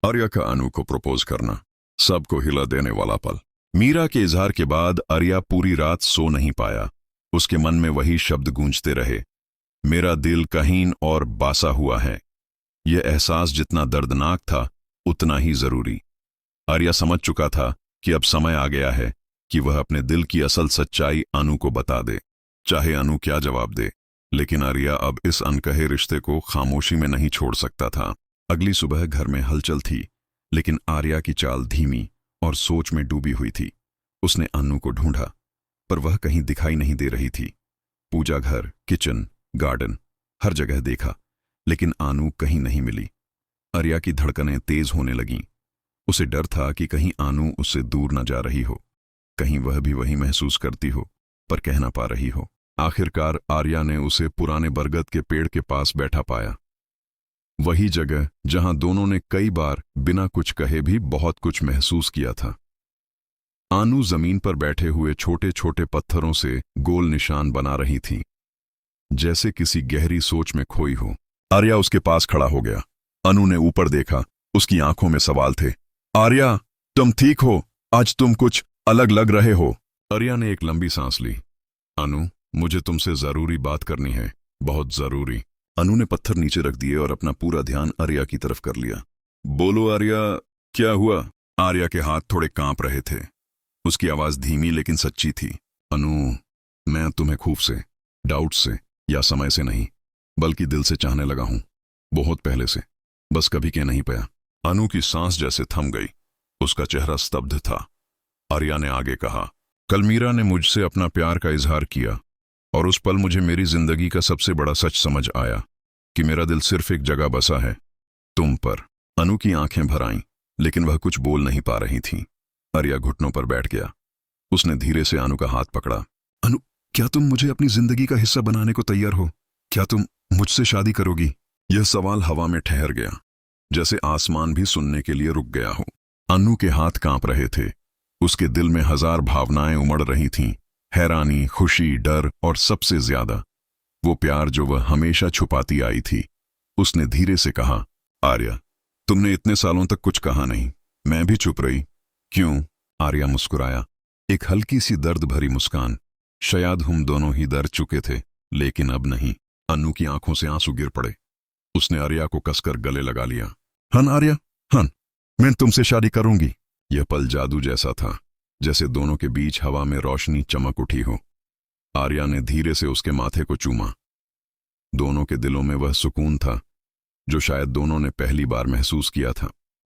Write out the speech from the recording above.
आर्या का अनु को प्रपोज करना सबको हिला देने वाला पल। मीरा के इजहार के बाद आर्या पूरी रात सो नहीं पाया। उसके मन में वही शब्द गूंजते रहे, मेरा दिल कहीं और बासा हुआ है। यह एहसास जितना दर्दनाक था उतना ही जरूरी। आर्या समझ चुका था कि अब समय आ गया है कि वह अपने दिल की असल सच्चाई अनु को बता दे, चाहे अनु क्या जवाब दे। लेकिन आर्या अब इस अनकहे रिश्ते को खामोशी में नहीं छोड़ सकता था। अगली सुबह घर में हलचल थी, लेकिन आर्या की चाल धीमी और सोच में डूबी हुई थी। उसने अनु को ढूंढा, पर वह कहीं दिखाई नहीं दे रही थी। पूजा घर, किचन, गार्डन, हर जगह देखा, लेकिन अनु कहीं नहीं मिली। आर्या की धड़कनें तेज होने लगीं। उसे डर था कि कहीं अनु उससे दूर न जा रही हो, कहीं वह भी वही महसूस करती हो पर कह ना पा रही हो। आखिरकार आर्या ने उसे पुराने बरगद के पेड़ के पास बैठा पाया, वही जगह जहां दोनों ने कई बार बिना कुछ कहे भी बहुत कुछ महसूस किया था। अनु जमीन पर बैठे हुए छोटे छोटे पत्थरों से गोल निशान बना रही थी, जैसे किसी गहरी सोच में खोई हो। आर्या उसके पास खड़ा हो गया। अनु ने ऊपर देखा, उसकी आंखों में सवाल थे। आर्या, तुम ठीक हो? आज तुम कुछ अलग लग रहे हो। आर्या ने एक लंबी सांस ली। अनु, मुझे तुमसे जरूरी बात करनी है, बहुत जरूरी। अनु ने पत्थर नीचे रख दिए और अपना पूरा ध्यान आर्या की तरफ कर लिया। बोलो आर्या, क्या हुआ? आर्या के हाथ थोड़े कांप रहे थे। उसकी आवाज धीमी लेकिन सच्ची थी। अनु, मैं तुम्हें खूब से, डाउट से या समय से नहीं, बल्कि दिल से चाहने लगा हूं, बहुत पहले से, बस कभी कह नहीं पाया। अनु की सांस जैसे थम गई, उसका चेहरा स्तब्ध था। आर्या ने आगे कहा, कल मीरा ने मुझसे अपना प्यार का इजहार किया और उस पल मुझे मेरी जिंदगी का सबसे बड़ा सच समझ आया कि मेरा दिल सिर्फ एक जगह बसा है, तुम पर। अनु की आंखें भर आईं, लेकिन वह कुछ बोल नहीं पा रही थी। आर्या घुटनों पर बैठ गया। उसने धीरे से अनु का हाथ पकड़ा। अनु, क्या तुम मुझे अपनी जिंदगी का हिस्सा बनाने को तैयार हो? क्या तुम मुझसे शादी करोगी? यह सवाल हवा में ठहर गया, जैसे आसमान भी सुनने के लिए रुक गया हो। अनु के हाथ कांप रहे थे। उसके दिल में हजार भावनाएं उमड़ रही थीं, हैरानी, खुशी, डर और सबसे ज्यादा वो प्यार जो वह हमेशा छुपाती आई थी। उसने धीरे से कहा, आर्या, तुमने इतने सालों तक कुछ कहा नहीं, मैं भी चुप रही। क्यों? आर्या मुस्कुराया, एक हल्की सी दर्द भरी मुस्कान। शायद हम दोनों ही डर चुके थे, लेकिन अब नहीं। अनु की आंखों से आंसू गिर पड़े। उसने आर्या को कसकर गले लगा लिया। हन आर्या, हन, मैं तुमसे शादी करूंगी। यह पल जादू जैसा था, जैसे दोनों के बीच हवा में रोशनी चमक उठी हो। आर्या ने धीरे से उसके माथे को चूमा। दोनों के दिलों में वह सुकून था जो शायद दोनों ने पहली बार महसूस किया था।